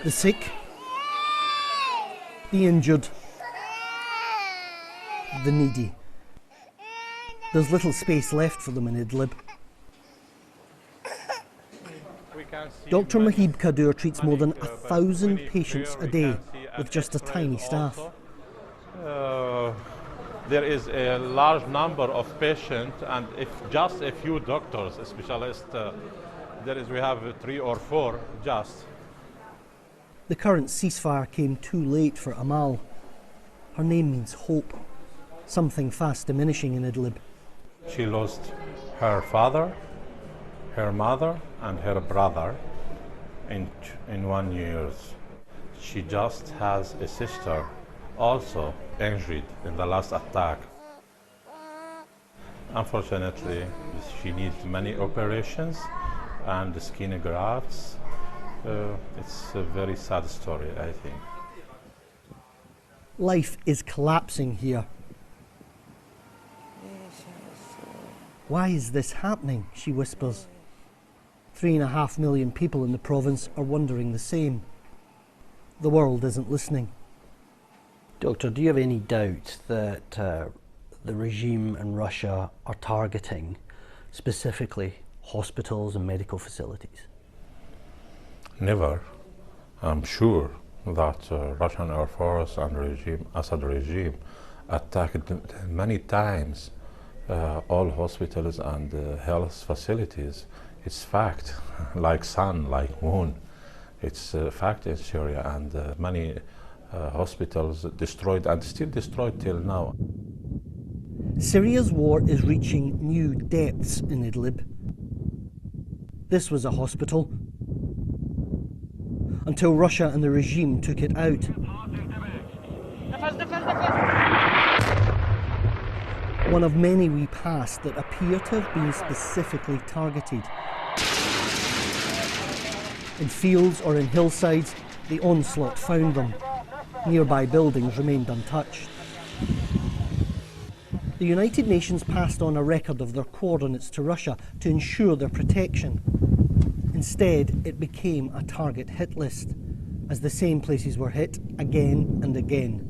The sick, the injured, the needy. There's little space left for them in Idlib. Dr. Mahib Kadur treats more than 1,000 patients a day with just a tiny staff. There is a large number of patients, and if just a few doctors, specialists, we have 3 or 4 just. The current ceasefire came too late for Amal. Her name means hope, something fast diminishing in Idlib. She lost her father, her mother, and her brother in 1 year. She just has a sister, also injured in the last attack. Unfortunately, she needs many operations and skin grafts. It's a very sad story, I think. Life is collapsing here. Why is this happening? She whispers. 3.5 million people in the province are wondering the same. The world isn't listening. Doctor, do you have any doubt that the regime in Russia are targeting specifically hospitals and medical facilities? Never. I'm sure that Russian Air Force and Assad regime attacked many times all hospitals and health facilities. It's fact, like sun, like moon. It's a fact in Syria, and many hospitals destroyed and still destroyed till now. Syria's war is reaching new depths in Idlib. This was a hospital until Russia and the regime took it out. One of many we passed that appear to have been specifically targeted. In fields or in hillsides, the onslaught found them. Nearby buildings remained untouched. The United Nations passed on a record of their coordinates to Russia to ensure their protection. Instead, it became a target hit list, as the same places were hit again and again.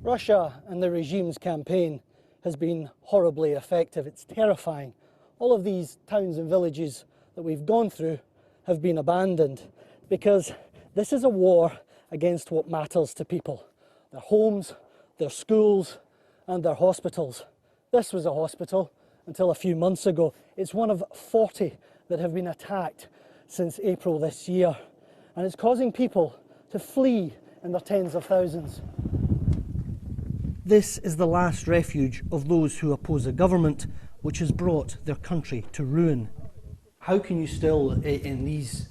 Russia and the regime's campaign has been horribly effective. It's terrifying. All of these towns and villages that we've gone through have been abandoned because this is a war against what matters to people. Their homes, their schools, and their hospitals. This was a hospital until a few months ago. It's one of 40 that have been attacked since April this year, and it's causing people to flee in their tens of thousands. This is the last refuge of those who oppose a government which has brought their country to ruin. How can you still, in these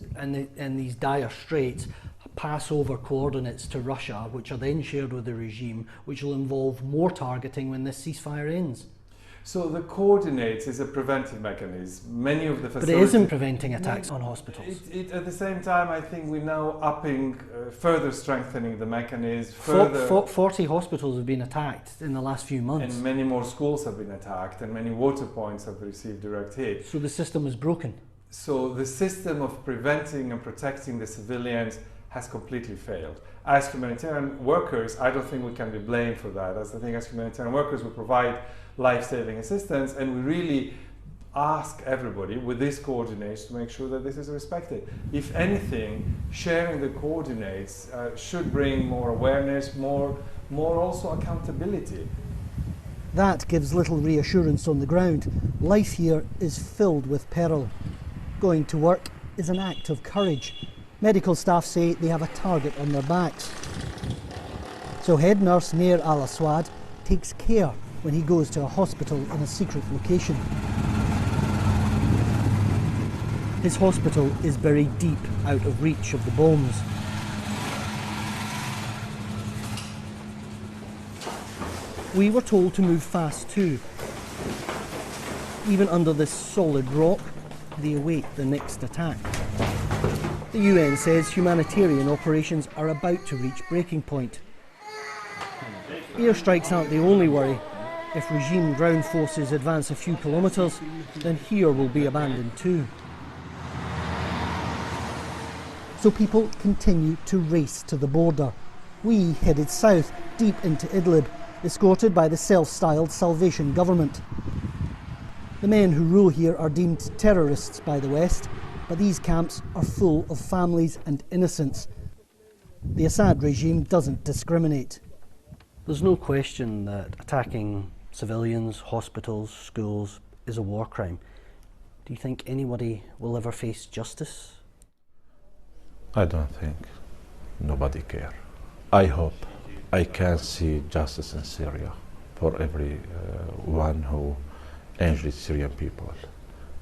dire straits, pass over coordinates to Russia, which are then shared with the regime, which will involve more targeting when this ceasefire ends? So the coordinates is a preventive mechanism. Many of the facilities... But it isn't preventing attacks on hospitals. At the same time, I think we're now upping, further strengthening the mechanism. 40 hospitals have been attacked in the last few months. And many more schools have been attacked, and many water points have received direct hit. So the system is broken. So the system of preventing and protecting the civilians has completely failed. As humanitarian workers, I don't think we can be blamed for that. As I think as humanitarian workers, we provide life-saving assistance, and we really ask everybody with these coordinates to make sure that this is respected. If anything, sharing the coordinates should bring more awareness, more also accountability. That gives little reassurance on the ground. Life here is filled with peril. Going to work is an act of courage. Medical staff say they have a target on their backs. So head nurse Nair Al-Aswad takes care when he goes to a hospital in a secret location. His hospital is buried deep out of reach of the bombs. We were told to move fast too. Even under this solid rock, they await the next attack. The UN says humanitarian operations are about to reach breaking point. Airstrikes aren't the only worry. If regime ground forces advance a few kilometres, then here will be abandoned too. So people continue to race to the border. We headed south, deep into Idlib, escorted by the self-styled Salvation government. The men who rule here are deemed terrorists by the West, but these camps are full of families and innocents. The Assad regime doesn't discriminate. There's no question that attacking civilians, hospitals, schools is a war crime. Do you think anybody will ever face justice? I don't think. Nobody care. I hope I can see justice in Syria for every one who injured Syrian people.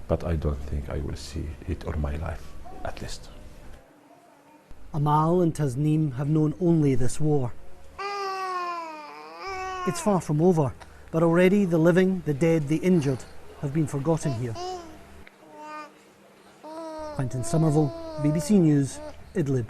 But I don't think I will see it all my life, at least. Amal and Tasneem have known only this war. It's far from over, but already the living, the dead, the injured have been forgotten here. Quentin Somerville, BBC News, Idlib.